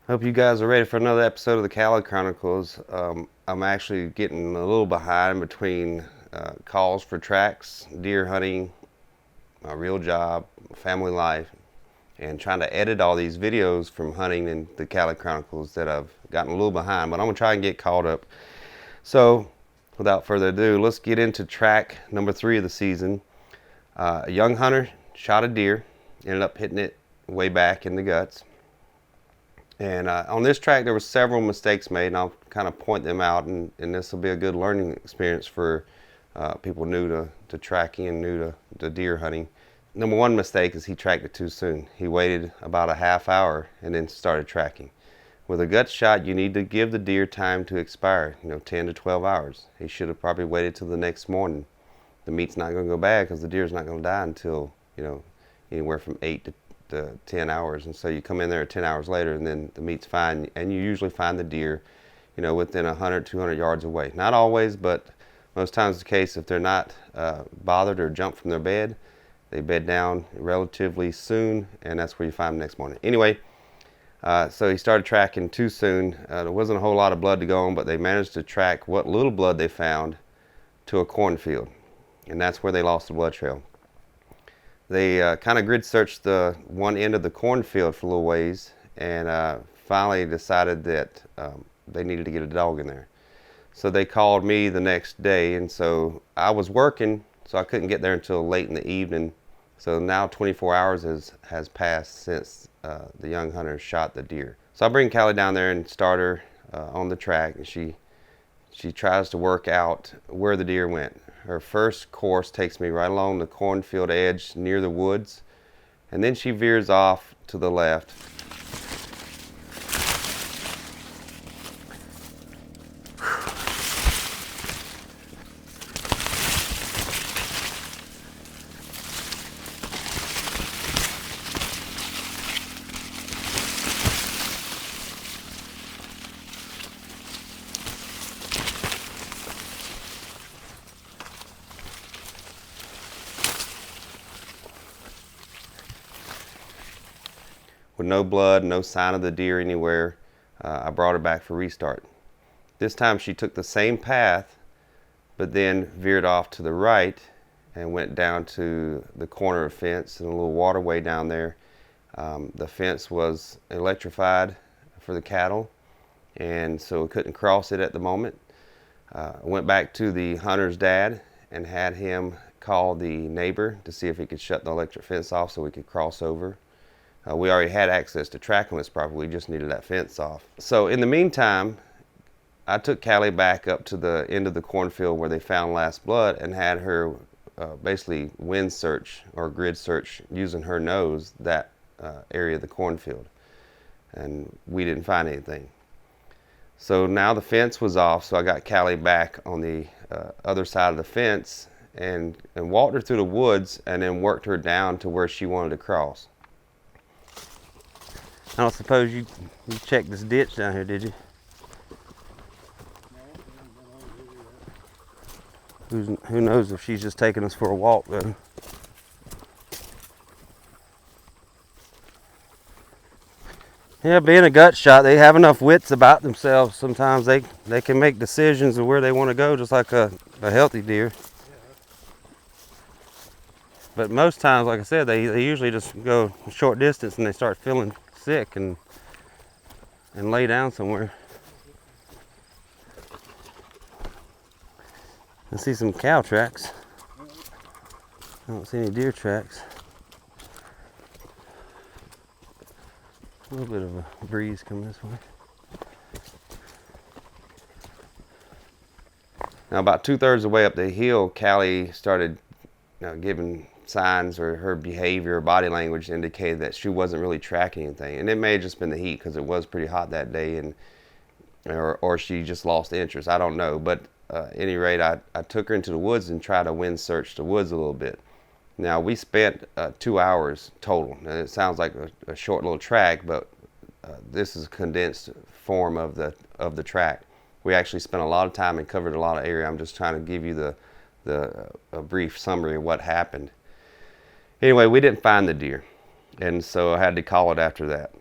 Hope you guys are ready for another episode of the Callie Chronicles. I'm actually getting a little behind between calls for tracks, deer hunting, my real job, family life, and trying to edit all these videos from hunting and the Callie Chronicles that I've gotten a little behind, but I'm going to try and get caught up. So, without further ado, let's get into track number 3 of the season. A young hunter shot a deer, ended up hitting it way back in the guts. And on this track, there were several mistakes made, and I'll kind of point them out, and this will be a good learning experience for people new to tracking and new to deer hunting. Number one mistake is he tracked it too soon. He waited about a half hour and then started tracking. With a gut shot, you need to give the deer time to expire, 10 to 12 hours. He should have probably waited till the next morning. The meat's not going to go bad because the deer's not going to die until, anywhere from 8 to 10 hours. And so you come in there 10 hours later and then the meat's fine, and you usually find the deer, within 100, 200 yards away. Not always, but most times the case. If they're not bothered or jump from their bed, they bed down relatively soon, and that's where you find them next morning. Anyway, so he started tracking too soon. There wasn't a whole lot of blood to go on, but they managed to track what little blood they found to a cornfield, and that's where they lost the blood trail. They kind of grid searched the one end of the cornfield for a little ways, and finally decided that they needed to get a dog in there. So they called me the next day, and so I was working, so I couldn't get there until late in the evening. So now 24 hours has passed since the young hunter shot the deer. So I bring Callie down there and start her on the track, and she tries to work out where the deer went. Her first course takes me right along the cornfield edge near the woods, and then she veers off to the left. With no blood, no sign of the deer anywhere, I brought her back for restart. This time she took the same path, but then veered off to the right and went down to the corner of fence and a little waterway down there. The fence was electrified for the cattle, and so we couldn't cross it at the moment. I went back to the hunter's dad and had him call the neighbor to see if he could shut the electric fence off so we could cross over. We already had access to track on this property, we just needed that fence off. So in the meantime, I took Callie back up to the end of the cornfield where they found last blood and had her basically wind search or grid search using her nose that area of the cornfield. And we didn't find anything. So now the fence was off, so I got Callie back on the other side of the fence and walked her through the woods and then worked her down to where she wanted to cross. I don't suppose you checked this ditch down here, did you? Who knows if she's just taking us for a walk, though. Yeah, being a gut shot, they have enough wits about themselves. Sometimes they can make decisions of where they want to go, just like a healthy deer. But most times, like I said, they usually just go a short distance and they start feeling sick and lay down somewhere. I see some cow tracks. I don't see any deer tracks. A little bit of a breeze coming this way. Now about 2/3 of the way up the hill, Callie started giving signs, or her behavior, body language indicated that she wasn't really tracking anything. And it may have just been the heat because it was pretty hot that day, and or she just lost interest. I don't know. But at any rate, I took her into the woods and tried to wind search the woods a little bit. Now we spent 2 hours total. Now, it sounds like a short little track, but this is a condensed form of the track. We actually spent a lot of time and covered a lot of area. I'm just trying to give you a brief summary of what happened. Anyway, we didn't find the deer, and so I had to call it after that.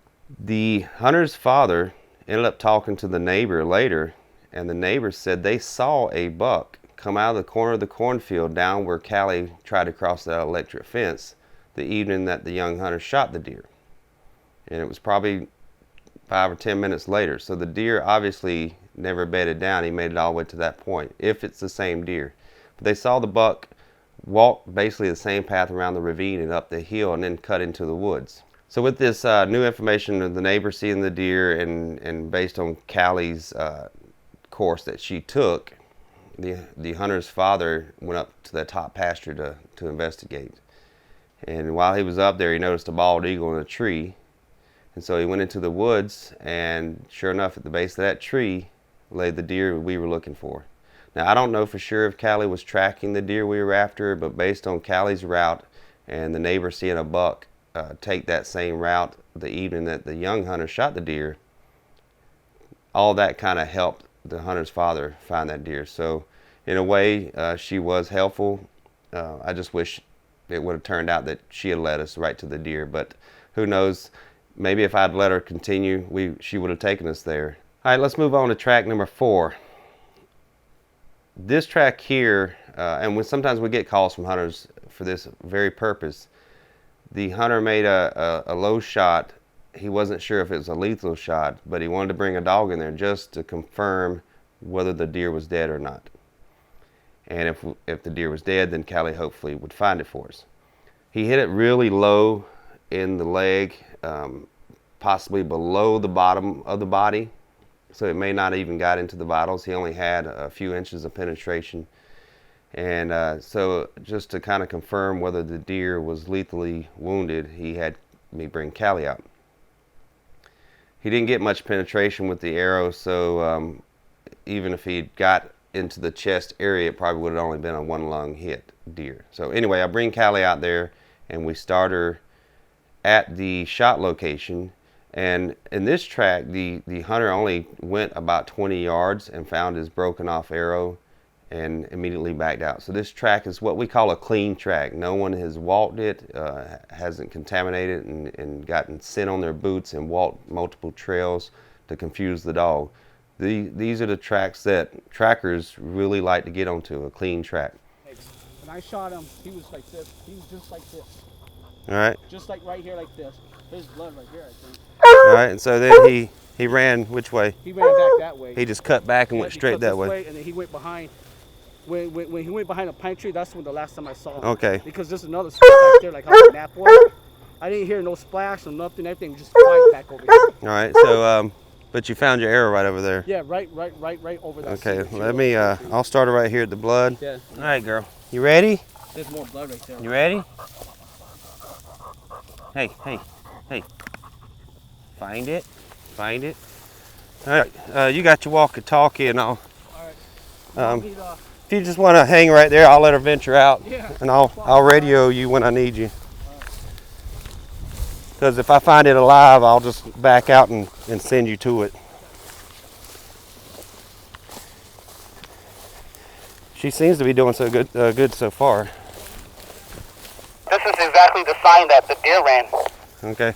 The hunter's father ended up talking to the neighbor later, and the neighbor said they saw a buck come out of the corner of the cornfield down where Callie tried to cross that electric fence the evening that the young hunter shot the deer. And it was probably 5 or 10 minutes later. So the deer obviously never bedded down. He made it all the way to that point, if it's the same deer. But they saw the buck walk basically the same path around the ravine and up the hill and then cut into the woods. So with this new information of the neighbor seeing the deer and based on Callie's course that she took, the hunter's father went up to the top pasture to investigate. And while he was up there, he noticed a bald eagle in a tree. And so he went into the woods, and sure enough, at the base of that tree lay the deer we were looking for. Now, I don't know for sure if Callie was tracking the deer we were after, but based on Callie's route and the neighbor seeing a buck take that same route the evening that the young hunter shot the deer, all that kind of helped the hunter's father find that deer. So in a way, she was helpful. I just wish it would have turned out that she had led us right to the deer, but who knows? Maybe if I'd let her continue, she would have taken us there. All right, let's move on to track number 4. This track here, and sometimes we get calls from hunters for this very purpose. The hunter made a low shot. He wasn't sure if it was a lethal shot, but he wanted to bring a dog in there just to confirm whether the deer was dead or not. And if the deer was dead, then Callie hopefully would find it for us. He hit it really low in the leg, possibly below the bottom of the body, so it may not even got into the vitals. He only had a few inches of penetration, and so just to kind of confirm whether the deer was lethally wounded, he had me bring Callie out. He didn't get much penetration with the arrow, so even if he got into the chest area, it probably would have only been a 1 lung hit deer. So anyway, I bring Callie out there, and we start her at the shot location. And in this track, the hunter only went about 20 yards and found his broken off arrow and immediately backed out. So this track is what we call a clean track. No one has walked it, hasn't contaminated and gotten scent on their boots and walked multiple trails to confuse the dog. These are the tracks that trackers really like to get onto, a clean track. When I shot him, he was like this. He was just like this. All right. Just like right here, like this. There's blood right here, I think. All right, and so then he ran which way? He ran back that way. He just cut back and went straight that way. And then he went behind. When he went behind a pine tree, that's when the last time I saw him. Okay. Because there's another spot back there, like how the nap was. I didn't hear no splash or nothing. Everything was just quiet back over here. All right, so but you found your arrow right over there. Yeah, right over that. Okay, let me. I'll start it right here at the blood. Yeah. All right, girl. You ready? There's more blood right there. You ready? Hey. Find it. All right, you got your walkie-talkie and all. All right. If you just want to hang right there, I'll let her venture out, Yeah. and I'll radio you when I need you. Because if I find it alive, I'll just back out and send you to it. She seems to be doing so good so far. This is exactly the sign that the deer ran. Okay.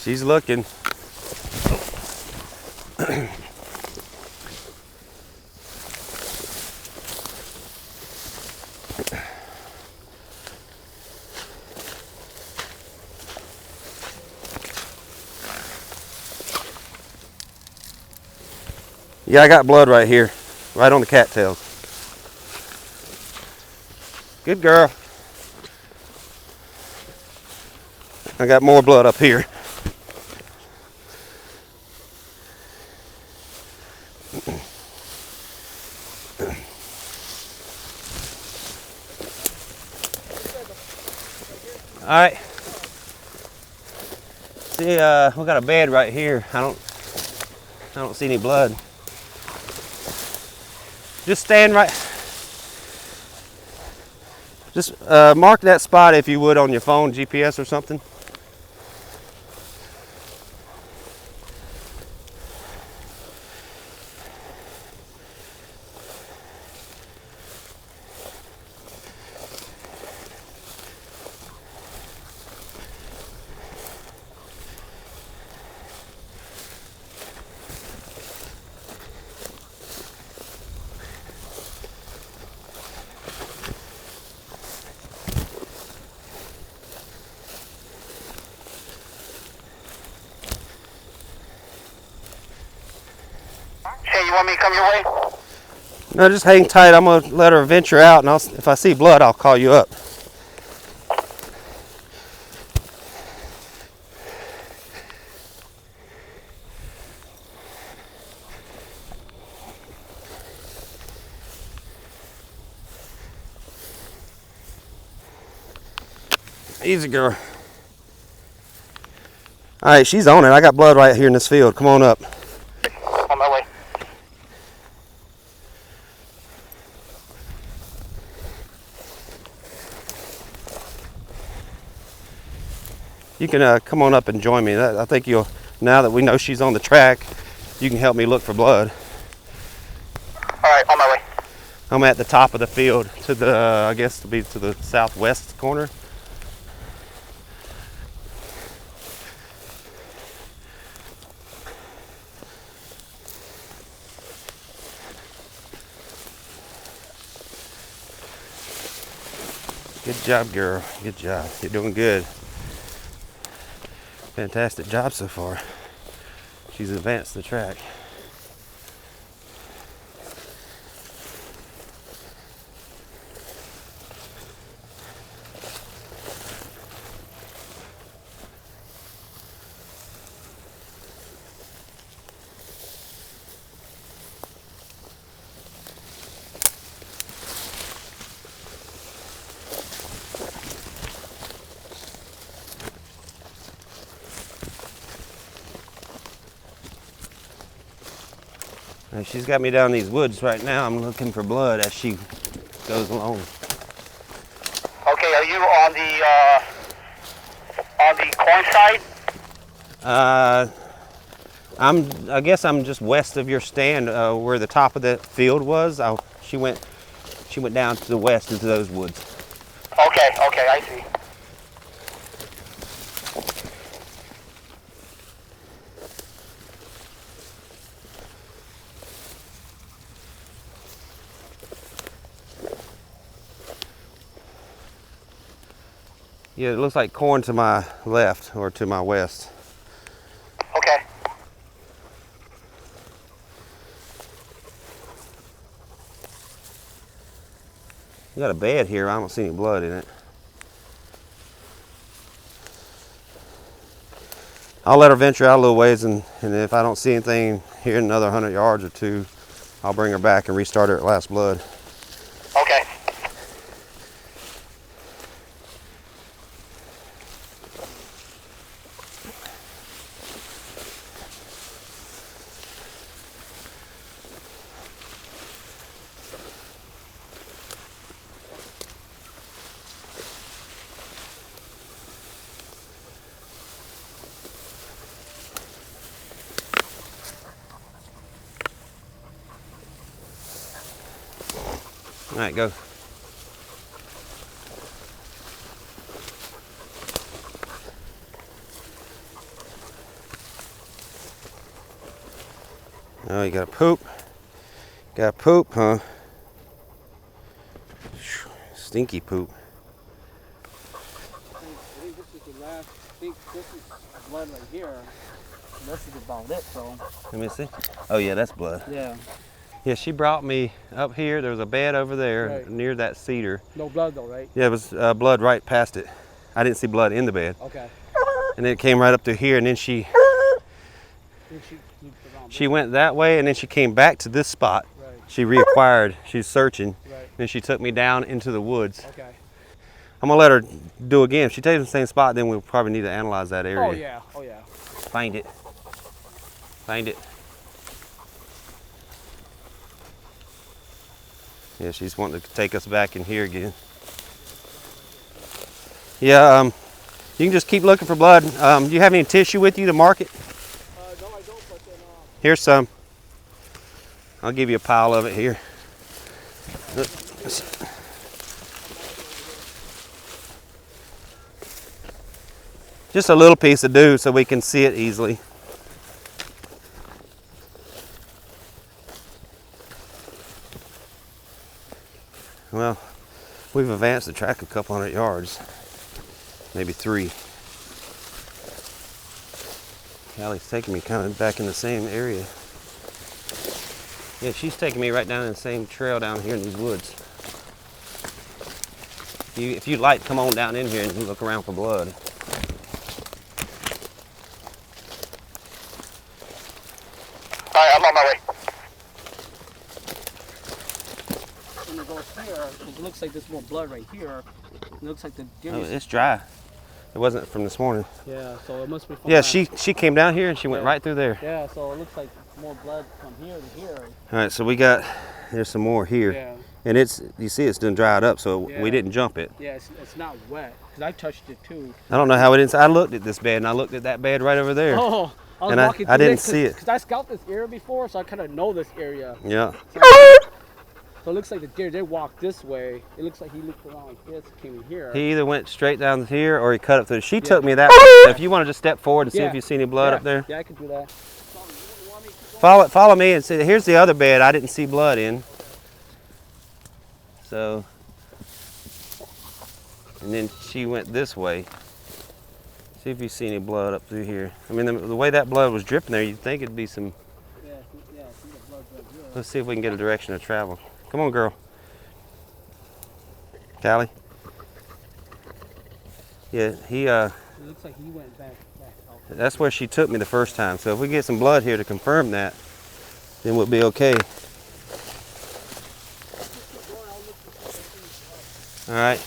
She's looking. Yeah, I got blood right here, right on the cattails. Good girl. I got more blood up here. All right. See, we got a bed right here. I don't see any blood. Just stand right. Just mark that spot if you would on your phone, GPS or something. want me to come your way? No, just hang tight. I'm gonna let her venture out, and if I see blood, I'll call you up. Easy, girl. All right, she's on it. I got blood right here in this field. Come on up. On my way. You can come on up and join me. I think you'll, now that we know she's on the track, you can help me look for blood. All right, on my way. I'm at the top of the field to the, I guess to be to the southwest corner. Good job, girl. Good job. You're doing good. Fantastic job so far. She's advanced the track. And she's got me down these woods right now. I'm looking for blood as she goes along. Okay, are you on the corn side? I guess I'm just west of your stand, where the top of the field was. She went down to the west into those woods. Okay, I see. Yeah, it looks like corn to my left or to my west. Okay. You got a bed here. I don't see any blood in it. I'll let her venture out a little ways, and if I don't see anything here in another 100 yards or two, I'll bring her back and restart her at last blood. Okay. All right, go. Oh, you got to poop. Got to poop, huh? Stinky poop. I think this is the last. I think this is blood right here. This is about it, so. Let me see. Oh yeah, that's blood. Yeah. Yeah, she brought me up here. There was a bed over there Right. near that cedar. No blood though, right? Yeah, it was blood right past it. I didn't see blood in the bed. Okay. And then it came right up to here, and then she Then she looped around. She went that way, and then she came back to this spot. Right. She reacquired. She's searching. Right. Then she took me down into the woods. Okay. I'm gonna let her do again. If she takes the same spot, then we'll probably need to analyze that area. Oh yeah. Oh yeah. Find it. Find it. Yeah, she's wanting to take us back in here again. Yeah, you can just keep looking for blood. Do you have any tissue with you to mark it? No, I don't. But then. Here's some. I'll give you a pile of it here. Just a little piece of dew so we can see it easily. Well, we've advanced the track a couple 100 yards, maybe 3. Callie's taking me kind of back in the same area. Yeah, she's taking me right down the same trail down here in these woods. If you'd like, come on down in here and look around for blood. Alright, I'm on my way. When it goes here, it looks like there's more blood right here. It looks like the deer. Oh, it's dry. It wasn't from this morning. Yeah, so it must be from Yeah, that. she came down here and she went right through there. Yeah, so it looks like more blood from here to here. All right, so there's some more here. Yeah. And you see it's done dried up, so Yeah. we didn't jump it. Yeah, it's not wet. Because I touched it too. I don't know how it is. I looked at this bed and I looked at that bed right over there. Oh, I was And walking through I didn't this see it. Because I scouted this area before, so I kind of know this area. Yeah. So it looks like the deer, they walked this way. It looks like he looked around like this, came in here. He either went straight down here or he cut up through. She took me that way. So if you want to just step forward and see if you see any blood up there. Yeah, I could do that. Follow me and see. Here's the other bed I didn't see blood in. So, and then she went this way. See if you see any blood up through here. I mean, the way that blood was dripping there, you'd think it'd be some. Yeah, see the blood right here. Let's see if we can get a direction of travel. Come on, girl. Callie. Yeah, It looks like he went back out. that's where she took me the first time. So if we get some blood here to confirm that, then we'll be okay. All right.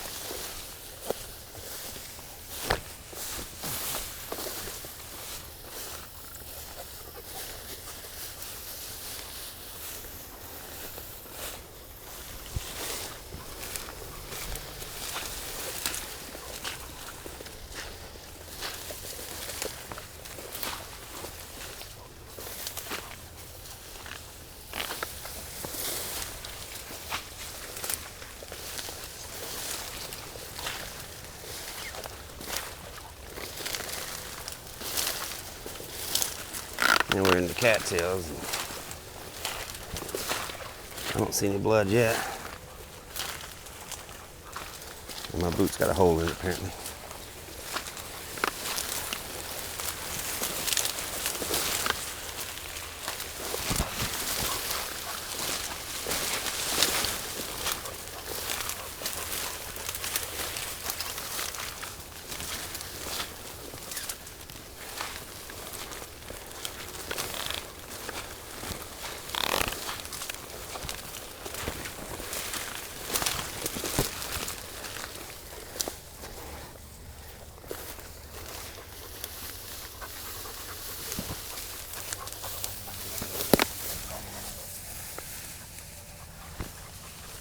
And we're in the cattails. I don't see any blood yet. And my boot's got a hole in it apparently.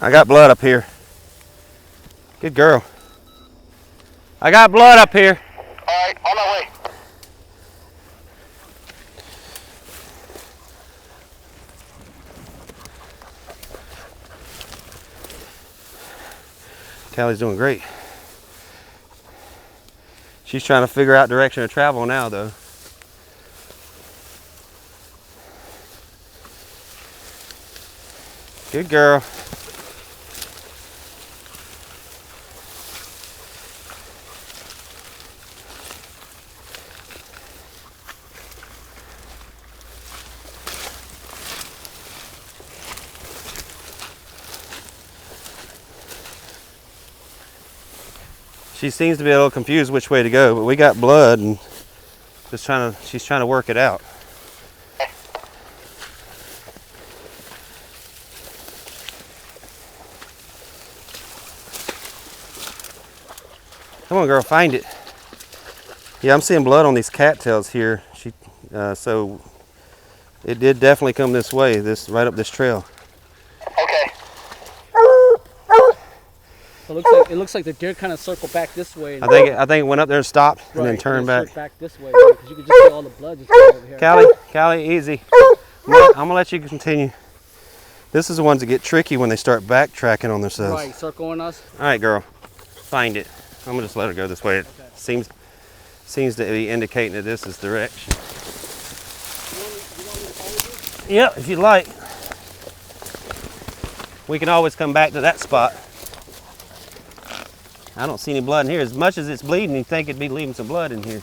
I got blood up here. Good girl. I got blood up here. Alright, on my way. Callie's doing great. She's trying to figure out direction of travel now though. Good girl. She seems to be a little confused which way to go, but we got blood and she's trying to work it out. Come on, girl, find it. Yeah, I'm seeing blood on these cattails here. So it did definitely come this way, right up this trail. Okay. It looks like the deer kind of circled back this way. I think it went up there and stopped and then turned back. Back this way because you can just see all the blood just going over here. Callie, easy. I'm gonna let you continue. This is the ones that get tricky when they start backtracking on themselves. Right, circling us. All right, girl, find it. I'm gonna just let her go this way. It seems to be indicating that this is the direction. Yep, if you'd like. We can always come back to that spot. I don't see any blood in here. As much as it's bleeding, you'd think it'd be leaving some blood in here.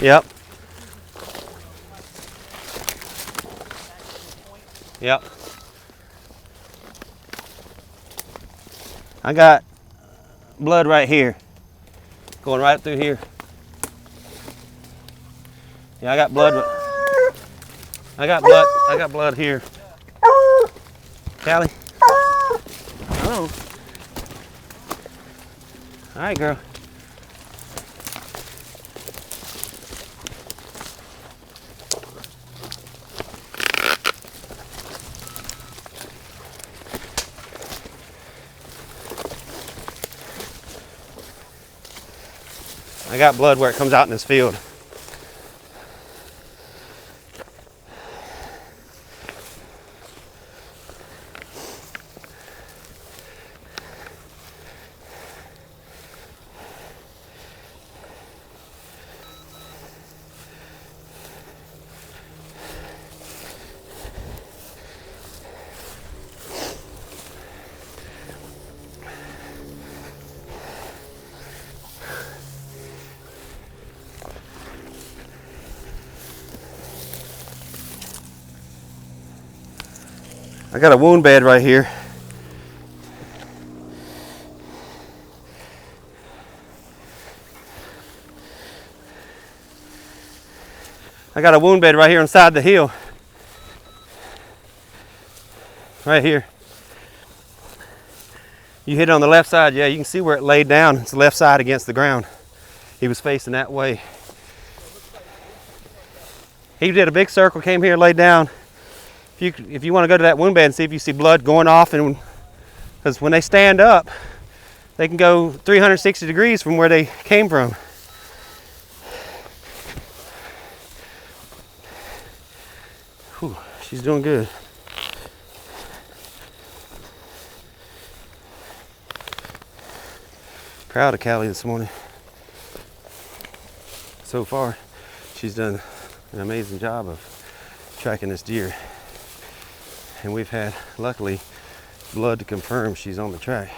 Yep. Yep. I got blood right here. Going right through here. Yeah, I got blood. I got blood here. Callie. Oh. All right, girl. I got blood where it comes out in this field. I got a wound bed right here. I got a wound bed right here inside the hill. Right here. You hit it on the left side, yeah, you can see where it laid down. It's the left side against the ground. He was facing that way. He did a big circle, came here, laid down. If you want to go to that wound bed and see if you see blood going off, and because when they stand up, they can go 360 degrees from where they came from. Whew, she's doing good. Proud of Callie this morning. So far, she's done an amazing job of tracking this deer. And we've had, luckily, blood to confirm she's on the track.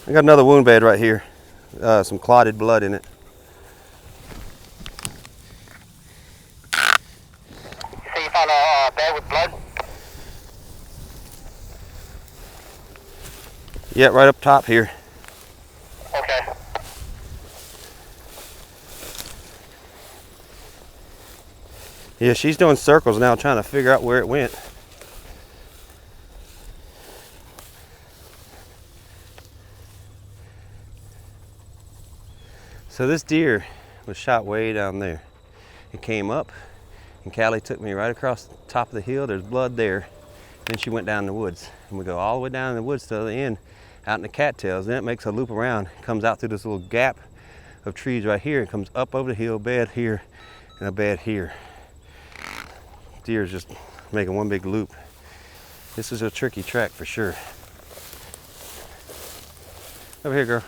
I got another wound bed right here. Some clotted blood in it. So you found a bed with blood? Yeah, right up top here. Okay. Yeah, she's doing circles now trying to figure out where it went. So this deer was shot way down there. It came up, and Callie took me right across the top of the hill. There's blood there. Then she went down in the woods. And we go all the way down in the woods to the end, out in the cattails. Then it makes a loop around, comes out through this little gap of trees right here, and comes up over the hill, bed here, and a bed here. Deer's just making one big loop. This is a tricky track for sure. Over here, girl.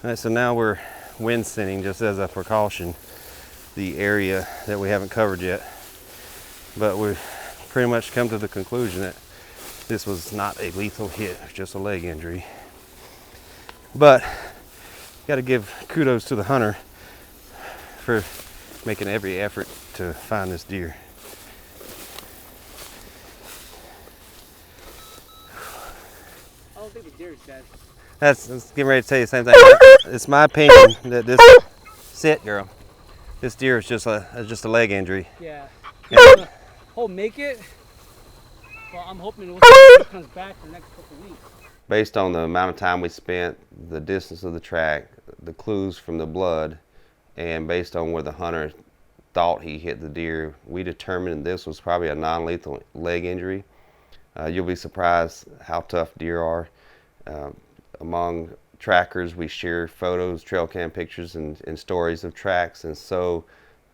All right, so now we're wind sending just as a precaution the area that we haven't covered yet. But we've pretty much come to the conclusion that this was not a lethal hit, just a leg injury. But got to give kudos to the hunter for making every effort to find this deer. I don't think the deer is dead. That's getting ready to tell you the same thing. It's my opinion that this sit girl. This deer is just a leg injury. Yeah. Yeah. He'll make it. Well, I'm hoping it comes back for the next couple of weeks. Based on the amount of time we spent, the distance of the track, the clues from the blood, and based on where the hunter thought he hit the deer, we determined this was probably a non-lethal leg injury. You'll be surprised how tough deer are. Among trackers, we share photos, trail cam pictures, and stories of tracks, and so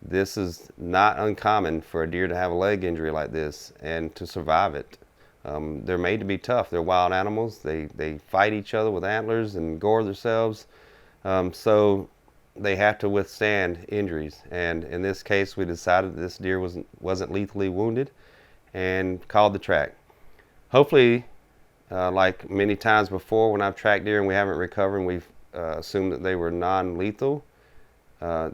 this is not uncommon for a deer to have a leg injury like this and to survive it. They're made to be tough. They're wild animals. They fight each other with antlers and gore themselves. So they have to withstand injuries. And in this case, we decided this deer wasn't lethally wounded and called the track. Hopefully, like many times before when I've tracked deer and we haven't recovered and we've assumed that they were non-lethal,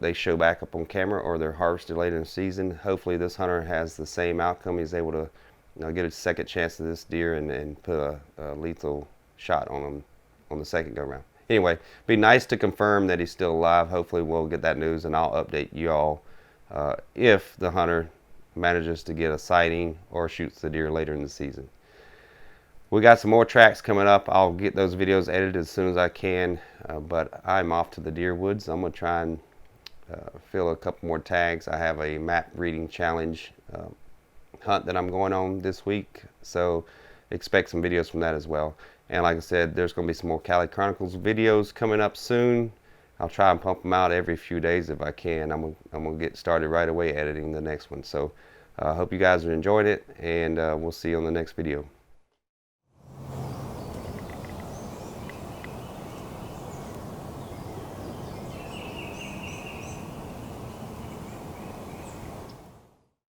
they show back up on camera or they're harvested later in the season. Hopefully this hunter has the same outcome. He's able to get a second chance to this deer and put a lethal shot on him on the second go round. Anyway, be nice to confirm that he's still alive. Hopefully we'll get that news and I'll update you all if the hunter manages to get a sighting or shoots the deer later in the season. We got some more tracks coming up. I'll get those videos edited as soon as I can, but I'm off to the deer woods. I'm going to try and fill a couple more tags. I have a map reading challenge hunt that I'm going on this week, so expect some videos from that as well. And like I said, there's going to be some more Callie Chronicles videos coming up soon. I'll try and pump them out every few days if I can. I'm going to get started right away editing the next one. So I hope you guys are enjoying it, and we'll see you on the next video.